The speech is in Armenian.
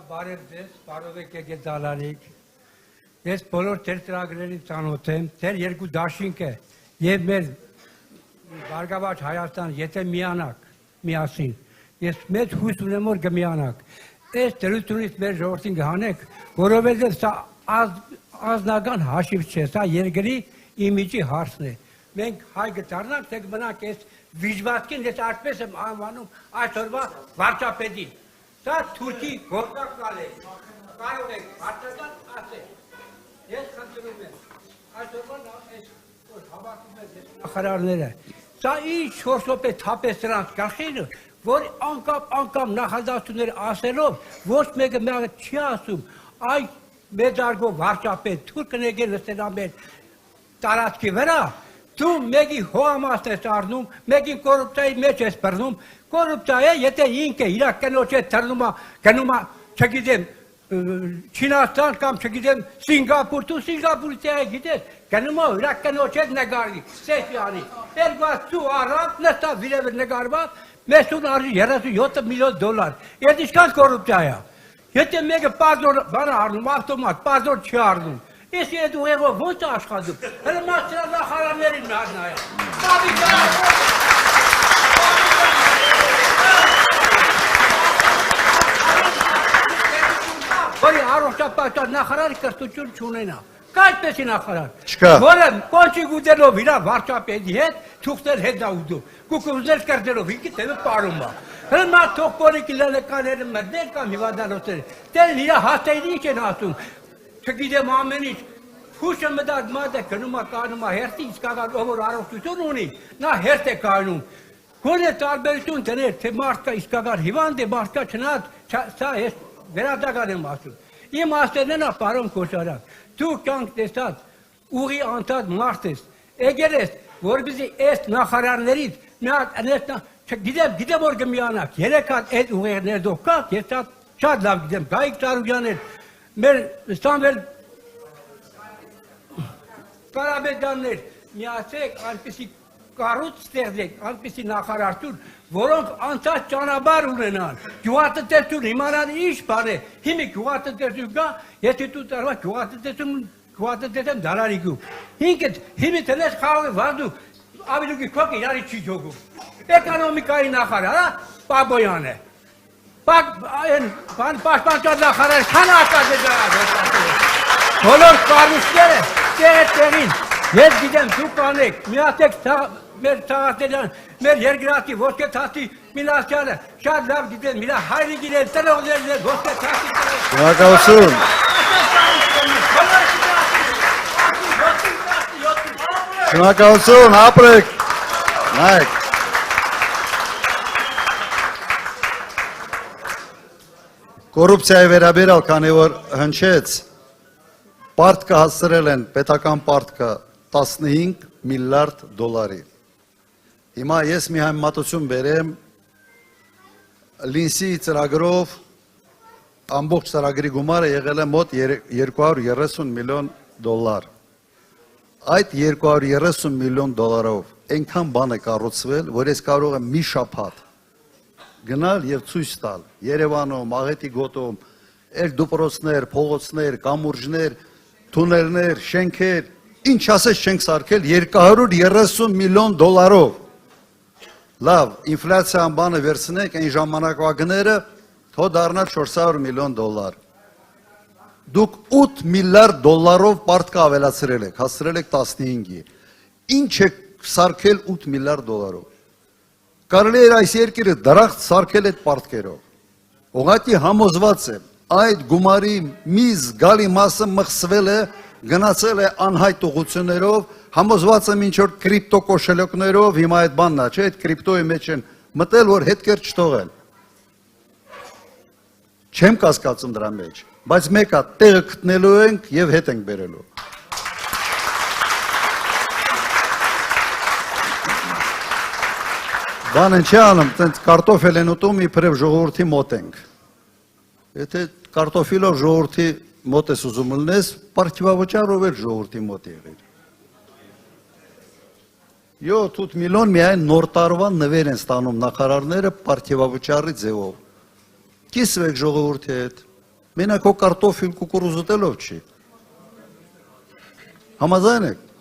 բարև ձեզ, բարով եք եկել դալարիկ։ Ես բոլոր ձեր ծրագրերին ծանոթ եմ, ձեր երկու դաշինքը եւ մեր Բարգավաճ Հայաստան, եթե միանաք միասին, ես մեծ հույս ունեմ, որ կմիանաք։ Այս դրությունից մեր ժողովրդին կհանեք, որովհետեւ սա ազնական հաշիվ չէ, սա երկրի իմիջի հարցն է։ Մենք հայ կդառնանք, թե կմնանք այս վիճվածքին, ես այսպես եմ անվանում այսօրվա վարչապետին։ Սա թուրքի գործակալ է, կարող եք վարչական ասել։ Ես խնդրում եմ, այսօրվա հավաքում ես նախարարները, սա ինչ շորսոպե թապես սրանց կախինը, որ անկամ նախադասություններ ասելով, ոչ մեկը միանգ չի ասում, այ մեծարգո վարչապետ, թուրքն եկել լսել ամեն տարածքի վրա, դու մեկի հողամասն ես առնում, մեկին կոռուպցիայի մեջ ես բռնում, կոռուպցիա է, եթե ինքը իր կնոջ հետ գնում է, չգիտեմ, Չինաստան կամ չգիտեմ Սինգապուր, դու Սինգապուրից է գիտես, գնում է իր կնոջ հետ նկարի, սեփյանի, երկու առավ, նստավ վիրևը նկարված, մեզ արժի 37 միլիոն դոլար, այդ ինչքան կոռուպցիա է, եթե մեկը պազոր բան առնում, ավտոմատ, պազոր չի առնում, Ես այդ ուղեղով ո՞նց աշխատում, հələ մասրա նախարարներին նայ։ Որի առողջապահության նախարարը կրթություն չունենա, կայդպեսի նախարար, որը կոնչի գուտելով իրա վարչապետի հետ, թուղթեր հետ դա ուդում, կուկուզներ կրդելով, ինքի տևը պարում է։ Հələ մարդ թող կորիքի լալեկաները մրդեր կամ հիվանդանոցները, դեն իրա հաստային ինչ են ասում, չգիտեմ ամեն ինչ, հուշը մտած մարդ է գնում է կանում է հերթի, իսկական ով որ առողջություն ունի, նա հերթ է կանում։ Գոնե տարբերություն դներ, թե մարդ կա իսկական հիվանդ է, մարդ կա չնայած, սա ես վերադական եմ ասում։ Իմ ասելն է պարոն Քոչարյան, դու կյանք տեսած ուղի անցած մարդ ես, եկել ես, որպեսզի այս նախարարներից մի հատ գիտեմ որ կմիանաք, 3 հատ այդ ուղեղներ դուք կաք, ես շատ լավ գիտեմ, Գայիկ Ծառուկյանն մեր Սամվել Կարապետյաններ, միացեք, այնպիսի կառույց ստեղծեք, այնպիսի նախարարություն, որոնք անցած ճանապարհ ունենան, գյուղատնտեսություն իմանան ինչ բան է, հիմի գյուղատնտեսություն կա, եթե դու տարվա գյուղատնտեսություն դալարիկում, հիմի տնես խաղը վարդու, ավելուկի քոք իրարի չի ջոգում, էկոնոմիկայի նախարարը Պաբոյան է, պաշտպանության նախարարը քանակած է դարած, բոլոր կառույցները տեղին, ես գիտեմ դու կանեք, միացեք մեր Սաղաթելյան, մեր երկրատի ոսկե թասի Մինասյանը, շատ լավ գիտեմ, իրա հայրիկին են, տնողներն են, ոսկե թասի Շնորհակալություն։ Շնորհակալություն, ապրեք, նայեք։ Կոռուպցիայի վերաբերյալ, քանի որ հնչեց, պարտքը հասցրել են պետական պարտքը 15 միլիարդ դոլարի։ Հիմա ես մի համեմատություն բերեմ Լինսի ծրագրով ամբողջ ծրագրի գումարը եղել է մոտ 230 միլիոն դոլար։ Այդ 230 միլիոն դոլարով այնքան բան է կառուցվել, որ ես կարող եմ մի շաբաթ գնալ եւ ցույց տալ Երևանում, Աղետի գոտում, այլ դուպրոցներ, փողոցներ, կամուրջներ, թունելներ, շենքեր, ինչ ասես չենք սարքել 230 միլիոն դոլարով։ Լավ, ինֆլյացիան բանը վերցնենք, այն ժամանակվա գները թող դառնա 400 միլիոն դոլար։ Դուք 8 միլիարդ դոլարով պարտք ավելացրել եք, հասցրել եք 15-ի։ Ինչ եք սարքել 8 միլիարդ դոլարով։ Կարելի էր այս երկիրը դրախտ սարքել այդ պարտքերով։ Ուղղակի համոզված եմ, այդ գումարի մի զգալի մասը մխսվել է, գնացել է անհայտ ուղղություններով, համոզված եմ ինչ որ կրիպտո կոշելյակներով, հիմա այդ բանն է, չէ, այդ կրիպտոյի մեջ են մտել, որ հետքեր չթողել։ Չեմ կասկածում դրա մեջ, բայց մեկը տեղը գտնելու ենք եւ հետ ենք բերելու։ Բանը չի անում, տենց կարտոֆել են ուտում, իբրև ժողովրդի մոտ ենք։ Եթե կարտոֆիլով ժողովրդի մոտ ես ուզում լնես, պարտիվավճարով էլ ժողովրդի մոտ եղիր։ 7-8 միլիոն միայն նոր տարվա նվեր են ստանում նախարարները պարտիվավճարի ձևով։ Կիսվեք ժողովրդի հետ, Մենակ քո կարտոֆիլ կուկուրուզ ուտելով չի։ Համաձայն եք։